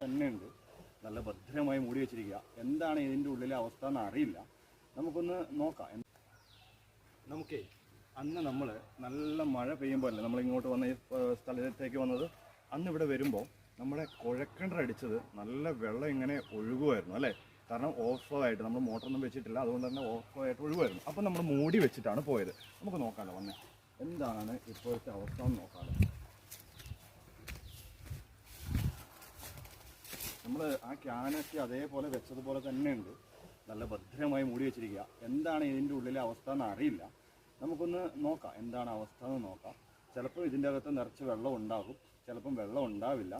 തന്നെയുണ്ട്. നല്ല ഭദ്രമായി മൂടി വെച്ചിരിക്കുക. എന്താണ് ഇതിൻ്റെ ഉള്ളിലെ അവസ്ഥ എന്ന് അറിയില്ല. നമുക്കൊന്ന് നോക്കാം. നമുക്കേ അന്ന് നമ്മൾ നല്ല മഴ പെയ്യുമ്പോൾ അല്ലേ നമ്മളിങ്ങോട്ട് വന്ന ഈ സ്ഥലത്തേക്ക് വന്നത്. അന്ന് ഇവിടെ വരുമ്പോൾ നമ്മുടെ കുഴക്കിണറടിച്ചത് നല്ല വെള്ളം ഇങ്ങനെ ഒഴുകുമായിരുന്നു അല്ലേ. കാരണം ഓവർഫ്ലോ ആയിട്ട് നമ്മൾ മോട്ടറൊന്നും വെച്ചിട്ടില്ല, അതുകൊണ്ട് തന്നെ ഓവർഫ്ലോ ആയിട്ട് ഒഴുകുമായിരുന്നു. അപ്പം നമ്മൾ മൂടി വെച്ചിട്ടാണ് പോയത്. നമുക്ക് നോക്കാമല്ലോ വന്നേ എന്താണ് ഇപ്പോഴത്തെ അവസ്ഥ എന്ന് നോക്കാമല്ലോ. നമ്മൾ ആ ക്യാനൊക്കെ അതേപോലെ വെച്ചതുപോലെ തന്നെയുണ്ട്. നല്ല ഭദ്രമായി മൂടി വെച്ചിരിക്കുക. എന്താണ് ഇതിൻ്റെ ഉള്ളിലെ അവസ്ഥ എന്ന് അറിയില്ല. നമുക്കൊന്ന് നോക്കാം എന്താണ് അവസ്ഥ എന്ന് നോക്കാം. ചിലപ്പോൾ ഇതിൻ്റെ അകത്ത് നിറച്ച് വെള്ളം ഉണ്ടാകും, ചിലപ്പം വെള്ളം ഉണ്ടാവില്ല.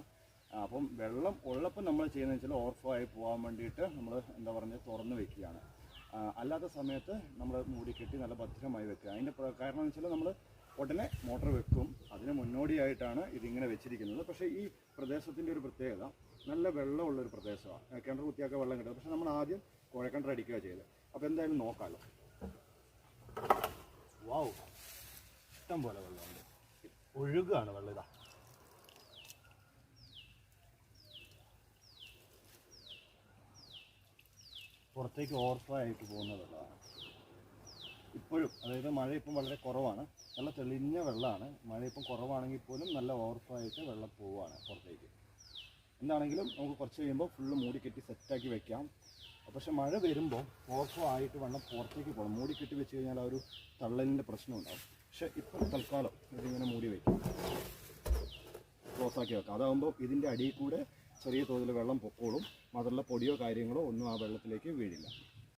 അപ്പം വെള്ളം ഉള്ളപ്പോൾ നമ്മൾ ചെയ്യുന്നത് വെച്ചാൽ ഓവർഫ്ലോ ആയി പോകാൻ വേണ്ടിയിട്ട് നമ്മൾ എന്താ പറയുക തുറന്ന് വെക്കുകയാണ്. അല്ലാത്ത സമയത്ത് നമ്മൾ മൂടിക്കെട്ടി നല്ല ഭദ്രമായി വെക്കുക. അതിൻ്റെ കാരണം എന്ന് വെച്ചാൽ നമ്മൾ ഉടനെ മോട്ടർ വെക്കും. അതിന് മുന്നോടിയായിട്ടാണ് ഇതിങ്ങനെ വെച്ചിരിക്കുന്നത്. പക്ഷേ ഈ പ്രദേശത്തിൻ്റെ ഒരു പ്രത്യേകത നല്ല വെള്ളമുള്ളൊരു പ്രദേശമാണ്. കിണർ കുത്തിയൊക്കെ വെള്ളം കിട്ടും. പക്ഷേ നമ്മൾ ആദ്യം കുഴക്കിണർ അടിക്കുക ചെയ്ത്. അപ്പോൾ എന്തായാലും നോക്കാമല്ലോ. വാവ്, ഇഷ്ടം പോലെ വെള്ളമുണ്ട്, ഒഴുകാണ് വെള്ളം. ഇതാ പുറത്തേക്ക് ഓവർഫ്ലോ ആയിട്ട് പോകുന്ന വെള്ളമാണ് ഇപ്പോഴും. അതായത് മഴ ഇപ്പം വളരെ കുറവാണ്, നല്ല തെളിഞ്ഞ വെള്ളമാണ്. മഴ ഇപ്പം കുറവാണെങ്കിൽ പോലും നല്ല ഓവർഫ്ലോ ആയിട്ട് വെള്ളം പോവുകയാണ് പുറത്തേക്ക്. എന്താണെങ്കിലും നമുക്ക് കുറച്ച് കഴിയുമ്പോൾ ഫുള്ള് മൂടിക്കെട്ടി സെറ്റാക്കി വെക്കാം. പക്ഷെ മഴ വരുമ്പോൾ ഓവർഫ്ലോ ആയിട്ട് വെള്ളം പുറത്തേക്ക് പോകണം. മൂടിക്കെട്ടി വെച്ച് കഴിഞ്ഞാൽ ആ ഒരു തള്ളലിൻ്റെ പ്രശ്നം ഉണ്ടാകും. പക്ഷെ ഇപ്പോൾ തൽക്കാലം ഇതിങ്ങനെ മൂടി വയ്ക്കും, ക്ലോസാക്കി വെക്കാം. അതാകുമ്പോൾ ഇതിൻ്റെ അടിയിൽ കൂടെ ചെറിയ തോതിൽ വെള്ളം പൊക്കോളും. മാത്രമല്ല പൊടിയോ കാര്യങ്ങളോ ഒന്നും ആ വെള്ളത്തിലേക്ക് വീഴില്ല.